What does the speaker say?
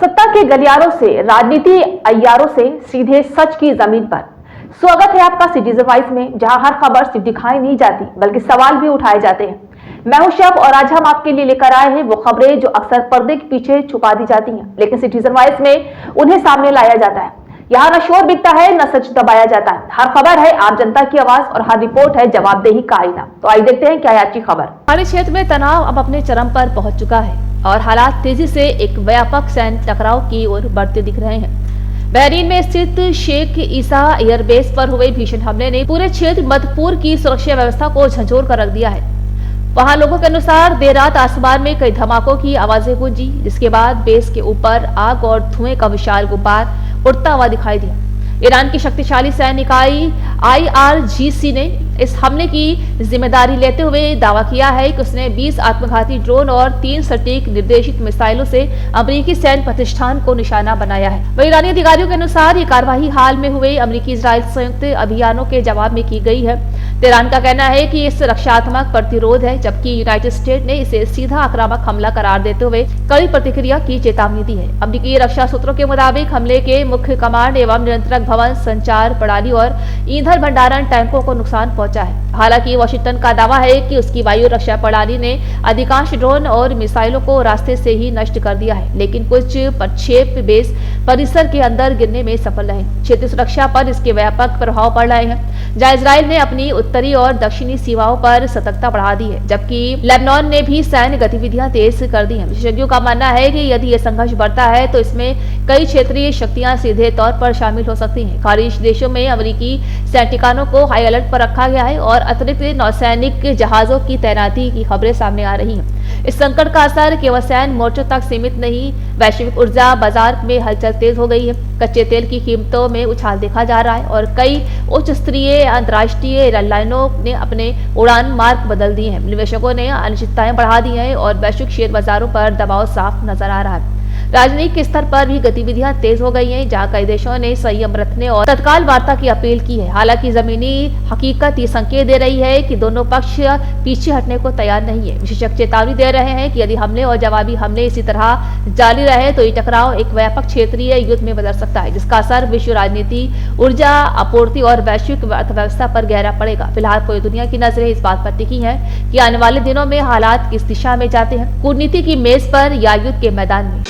सत्ता के गलियारों से, राजनीति अय्यारों से सीधे सच की जमीन पर। स्वागत है आपका सिटीजन वॉइस में, जहां हर खबर सिर्फ दिखाई नहीं जाती बल्कि सवाल भी उठाए जाते हैं। मैं हूं शब और आज हम आपके लिए लेकर आए हैं वो खबरें जो अक्सर पर्दे के पीछे छुपा दी जाती हैं, लेकिन सिटीजन वॉइस में उन्हें सामने लाया जाता है। यहाँ न शोर बिकता है, न सच दबाया जाता है। हर खबर है आम जनता की आवाज और हर रिपोर्ट है जवाबदेही का आईना। तो आइए देखते हैं क्या है आज की खबर। पहाड़ी क्षेत्र में तनाव अब अपने चरम पर पहुंच चुका है और हालात तेजी से एक व्यापक सैन्य टकराव की ओर बढ़ते दिख रहे हैं। बहरीन में स्थित शेख ईसा एयरबेस पर हुए भीषण हमले ने पूरे क्षेत्र मधुपुर की सुरक्षा व्यवस्था को झंझोर कर रख दिया है। वहां लोगों के अनुसार देर रात आसमान में कई धमाकों की आवाजें गूंजी, जिसके बाद बेस के ऊपर आग और धुएं का विशाल गुब्बार उड़ता हुआ दिखाई दिया। ईरान की शक्तिशाली सैन्य इकाई IRGC ने इस हमले की जिम्मेदारी लेते हुए दावा किया है कि उसने 20 आत्मघाती ड्रोन और 3 सटीक निर्देशित मिसाइलों से अमेरिकी सैन्य प्रतिष्ठान को निशाना बनाया है। वहीं ईरानी अधिकारियों के अनुसार ये कार्रवाई हाल में हुए अमेरिकी इजराइल संयुक्त अभियानों के जवाब में की गई है। तेहरान का कहना है कि इस रक्षात्मक प्रतिरोध है, जबकि यूनाइटेड स्टेट ने इसे सीधा आक्रामक हमला करार देते हुए कड़ी प्रतिक्रिया की चेतावनी दी है। अमेरिकी रक्षा सूत्रों के मुताबिक हमले के मुख्य कमांड एवं नियंत्रक भवन, संचार प्रणाली और ईंधन भंडारण टैंकों को नुकसान पहुंचा है। हालांकि वाशिंगटन का दावा है कि उसकी वायु रक्षा प्रणाली ने अधिकांश ड्रोन और मिसाइलों को रास्ते से ही नष्ट कर दिया है, लेकिन कुछ प्रक्षेप बेस परिसर के अंदर गिरने में सफल रहे। क्षेत्रीय सुरक्षा पर इसके व्यापक प्रभाव पड़ रहे हैं, जहां इजराइल ने अपनी उत्तरी और दक्षिणी सीमाओं पर सतर्कता बढ़ा दी है, जबकि लेबनान ने भी सैन्य गतिविधियां तेज कर दी हैं। विशेषज्ञों का मानना है कि यदि यह संघर्ष बढ़ता है तो इसमें कई क्षेत्रीय शक्तियां सीधे तौर पर शामिल हो सकती हैं। खाड़ी देशों में अमेरिकी सैन्य ठिकानों को हाई अलर्ट पर रखा गया है और अतिरिक्त नौसैनिक जहाजों की तैनाती की खबरें सामने आ रही हैं। इस संकट का असर केवल सैन्य मोर्चों तक सीमित नहीं, वैश्विक ऊर्जा बाजार में हलचल तेज हो गई है। कच्चे तेल की कीमतों में उछाल देखा जा रहा है और कई उच्च स्तरीय अंतर्राष्ट्रीय एयरलाइनों ने अपने उड़ान मार्ग बदल दिए हैं। निवेशकों ने अनिश्चितताएं बढ़ा दी हैं और वैश्विक शेयर बाजारों पर दबाव साफ नजर आ रहा है। राजनीतिक स्तर पर भी गतिविधियां तेज हो गई हैं, जहां कई देशों ने संयम रखने और तत्काल वार्ता की अपील की है। हालांकि जमीनी हकीकत ये संकेत दे रही है कि दोनों पक्ष पीछे हटने को तैयार नहीं है। विशेषज्ञ चेतावनी दे रहे हैं कि यदि हमले और जवाबी हमले इसी तरह जारी रहे तो ये टकराव एक व्यापक क्षेत्रीय युद्ध में बदल सकता है, जिसका असर विश्व राजनीति, ऊर्जा आपूर्ति और वैश्विक अर्थव्यवस्था पर गहरा पड़ेगा। फिलहाल पूरी दुनिया की नजरें इस बात पर टिकी है कि आने वाले दिनों में हालात किस दिशा में जाते हैं, कूटनीति की मेज पर या युद्ध के मैदान में।